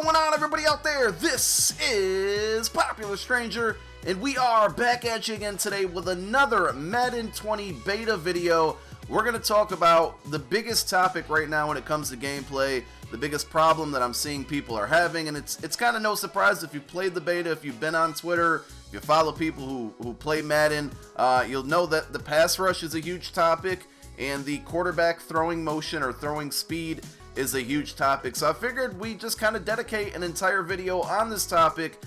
going on, everybody out there? This is Popular Stranger, and we are back at you again today with another Madden 20 beta video. We're going to talk about the biggest topic right now when it comes to gameplay, the biggest problem that I'm seeing people are having, and it's kind of no surprise if you played the beta, if you've been on Twitter, if you follow people who play Madden, you'll know that the pass rush is a huge topic, and the quarterback throwing motion or throwing speed is a huge topic. So I figured we just kind of dedicate an entire video on this topic.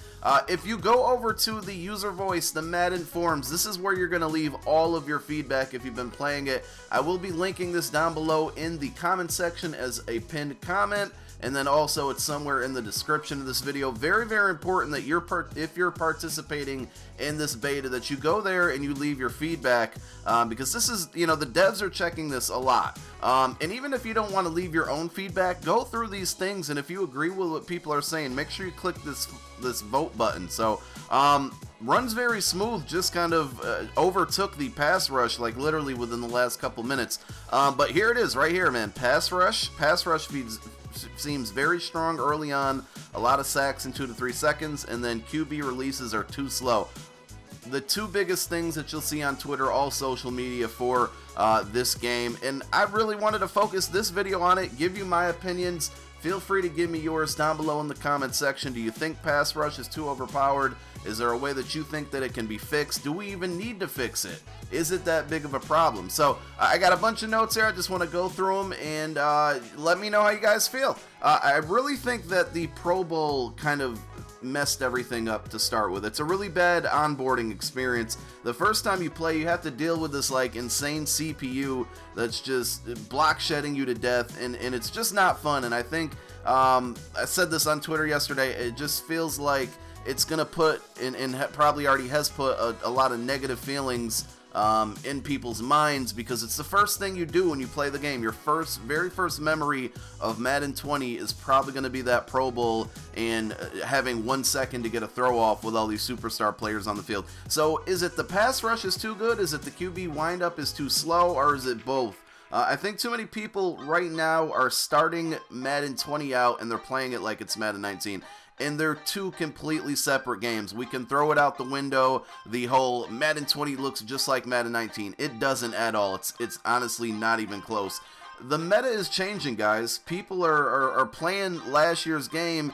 If you go over to the user voice, the Madden forums, this is where you're going to leave all of your feedback if you've been playing it. I will be linking this down below in the comment section as a pinned comment, and then also it's somewhere in the description of this video. Very, very important that if you're participating in this beta, that you go there and you leave your feedback, because this is, the devs are checking this a lot. And even if you don't want to leave your own feedback, go through these things, and if you agree with what people are saying, make sure you click this vote button. So runs very smooth, just kind of overtook the pass rush like literally within the last couple minutes. But here it is right here, man. Pass rush seems very strong early on, a lot of sacks in 2 to 3 seconds, and then QB releases are too slow. The two biggest things that you'll see on Twitter, all social media for this game, and I really wanted to focus this video on it, give you my opinions. Feel free to give me yours down below in the comment section. Do you think pass rush is too overpowered? Is there a way that you think that it can be fixed? Do we even need to fix it? Is it that big of a problem? So I got a bunch of notes here. I just want to go through them and let me know how you guys feel. I really think that the Pro Bowl kind of messed everything up to start with. It's a really bad onboarding experience. The first time you play, you have to deal with this like insane CPU that's just block shedding you to death, and it's just not fun. And I think I said this on Twitter yesterday, it just feels like it's gonna put and probably already has put a lot of negative feelings in people's minds, because it's the first thing you do when you play the game. Your very first memory of Madden 20 is probably going to be that Pro Bowl and having 1 second to get a throw off with all these superstar players on the field. So is it the pass rush is too good? Is it the QB windup is too slow? Or is it both? I think too many people right now are starting Madden 20 out and they're playing it like it's Madden 19. And they're two completely separate games. We can throw it out the window. The whole Madden 20 looks just like Madden 19. It doesn't at all. It's honestly not even close. The meta is changing, guys. People are playing last year's game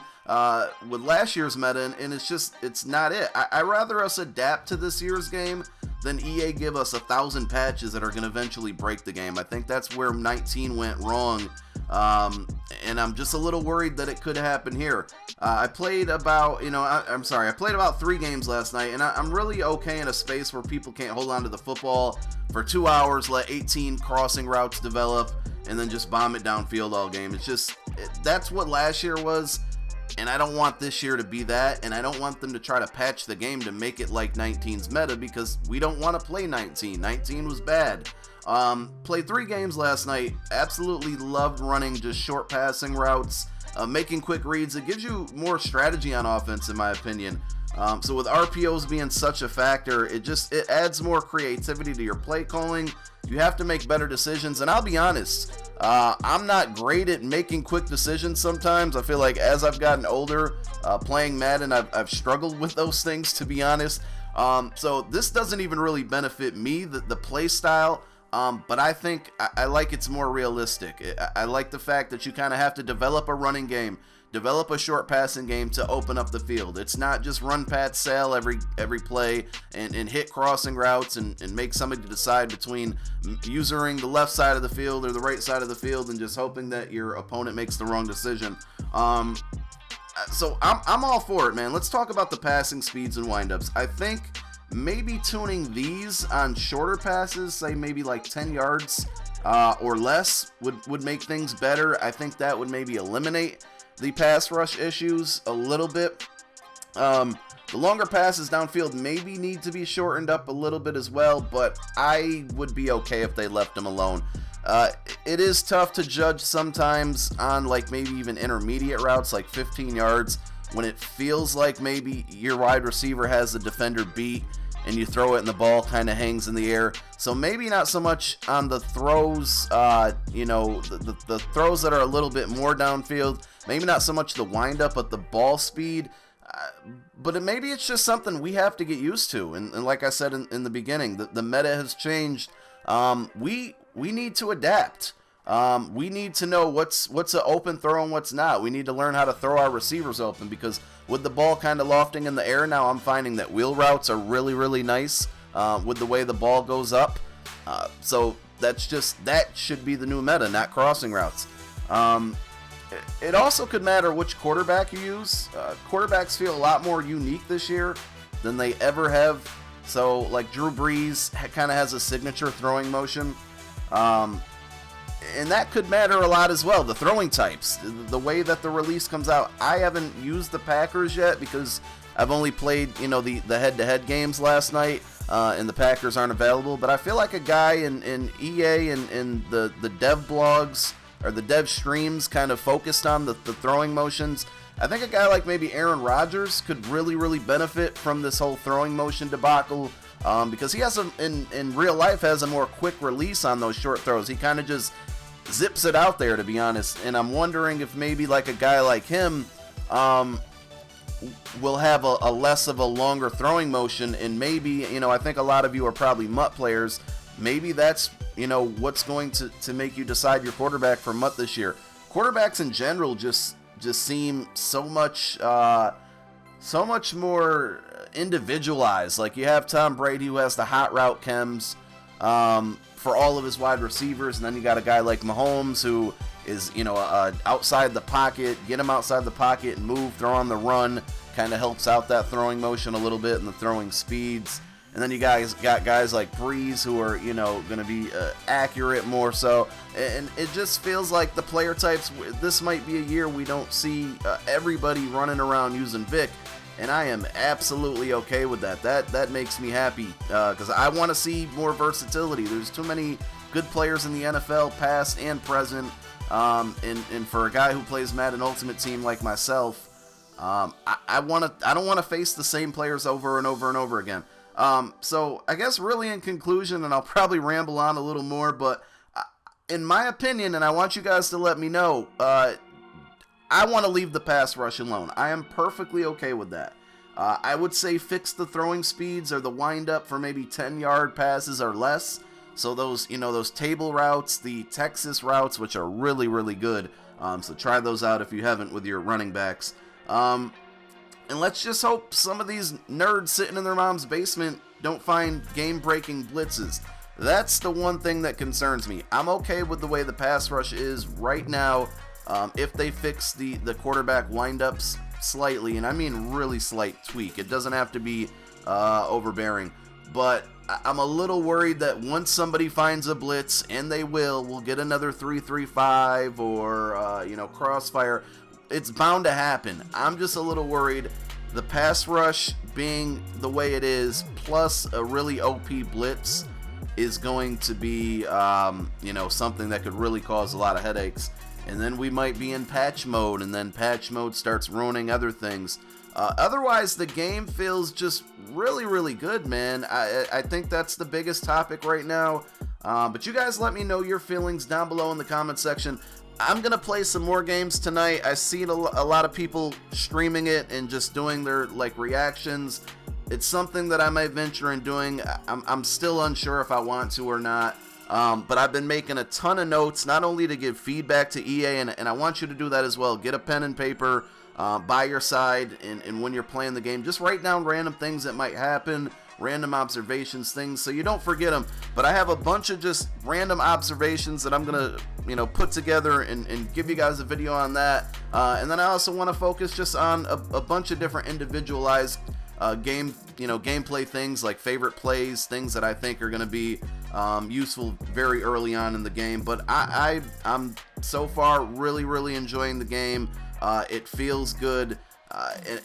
with last year's meta, and it's not it. I rather us adapt to this year's game than EA give us 1,000 patches that are going to eventually break the game. I think that's where 19 went wrong. And I'm just a little worried that it could happen here. I played about, I played about 3 games last night, and I'm really okay in a space where people can't hold on to the football for 2 hours, let 18 crossing routes develop, and then just bomb it downfield all game. That's what last year was, and I don't want this year to be that, and I don't want them to try to patch the game to make it like 19's meta, because we don't want to play 19. 19 was bad. Played 3 games last night. Absolutely loved running just short passing routes, making quick reads. It gives you more strategy on offense, in my opinion. So with RPOs being such a factor, it adds more creativity to your play calling. You have to make better decisions, and I'll be honest, I'm not great at making quick decisions sometimes. I feel like as I've gotten older, playing Madden, I've struggled with those things, to be honest. So this doesn't even really benefit me, the play style. But I think I like it's more realistic. I like the fact that you kind of have to develop a running game, develop a short passing game to open up the field. It's not just run, pat, sail every play and hit crossing routes and make somebody decide between using the left side of the field or the right side of the field and just hoping that your opponent makes the wrong decision. So I'm all for it, man. Let's talk about the passing speeds and windups. I think maybe tuning these on shorter passes, say maybe like 10 yards or less, would make things better. I think that would maybe eliminate the pass rush issues a little bit. The longer passes downfield maybe need to be shortened up a little bit as well, but I would be okay if they left them alone. It is tough to judge sometimes on like maybe even intermediate routes like 15 yards when it feels like maybe your wide receiver has the defender beat and you throw it and the ball kind of hangs in the air. So maybe not so much on the throws, the throws that are a little bit more downfield. maybe not so much the windup, but the ball speed. But maybe it's just something we have to get used to. And like I said in the beginning, the meta has changed. We need to adapt. We need to know what's an open throw and what's not. We need to learn how to throw our receivers open, because with the ball kind of lofting in the air now, I'm finding that wheel routes are really, really nice with the way the ball goes up. So that should be the new meta, not crossing routes. It also could matter which quarterback you use. Quarterbacks feel a lot more unique this year than they ever have. So, like, Drew Brees kind of has a signature throwing motion. And that could matter a lot as well. The throwing types, the way that the release comes out. I haven't used the Packers yet because I've only played, the head-to-head games last night, and the Packers aren't available. But I feel like a guy in EA and the dev blogs or the dev streams kind of focused on the throwing motions. I think a guy like maybe Aaron Rodgers could really, really benefit from this whole throwing motion debacle, because he has in real life has a more quick release on those short throws. He kind of just zips it out there, to be honest. And I'm wondering if maybe like a guy like him will have a less of a longer throwing motion, and maybe, I think a lot of you are probably MUT players. Maybe that's, what's going to make you decide your quarterback for MUT this year. Quarterbacks in general just seem so much more individualized. Like, you have Tom Brady, who has the hot route chems for all of his wide receivers, and then you got a guy like Mahomes, who is, outside the pocket. Get him outside the pocket and move, throw on the run, kind of helps out that throwing motion a little bit and the throwing speeds. And then you guys got guys like Breeze, who are, going to be accurate more so. And it just feels like the player types, this might be a year we don't see everybody running around using Vic. And I am absolutely okay with that. That makes me happy, because I want to see more versatility. There's too many good players in the NFL, past and present. And for a guy who plays Madden Ultimate Team like myself, I don't want to face the same players over and over and over again. So I guess really in conclusion, and I'll probably ramble on a little more, but in my opinion, and I want you guys to let me know, I want to leave the pass rush alone. I am perfectly okay with that. I would say fix the throwing speeds or the wind up for maybe 10-yard passes or less. So those, those table routes, the Texas routes, which are really, really good. So try those out if you haven't with your running backs. And let's just hope some of these nerds sitting in their mom's basement don't find game-breaking blitzes. That's the one thing that concerns me. I'm okay with the way the pass rush is right now, if they fix the quarterback windups slightly, and I mean really slight tweak. It doesn't have to be overbearing. But I'm a little worried that once somebody finds a blitz, and they will, we'll get another 3-3-5 or, crossfire. It's bound to happen. I'm just a little worried. The pass rush being the way it is, plus a really OP blitz, is going to be, something that could really cause a lot of headaches. And then we might be in patch mode, and then patch mode starts ruining other things. Otherwise, the game feels just really, really good, man. I think that's the biggest topic right now. But you guys let me know your feelings down below in the comment section. I'm going to play some more games tonight. I see a lot of people streaming it and just doing their reactions. It's something that I might venture in doing. I'm still unsure if I want to or not. But I've been making a ton of notes, not only to give feedback to EA, and I want you to do that as well. Get a pen and paper by your side, and when you're playing the game, just write down random things that might happen, random observations, things, so you don't forget them. But I have a bunch of just random observations that I'm going to, put together and give you guys a video on that. And then I also want to focus just on a bunch of different individualized gameplay things, like favorite plays, things that I think are going to be useful very early on in the game. But I'm so far really, really enjoying the game. It feels good.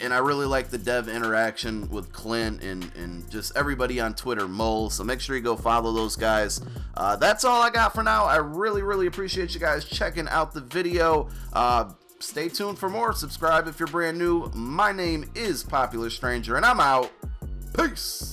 And I really like the dev interaction with Clint and just everybody on Twitter, Mole. So make sure you go follow those guys. That's all I got for now. I really, really appreciate you guys checking out the video. Stay tuned for more. Subscribe if you're brand new. My name is Popular Stranger, and I'm out. Peace.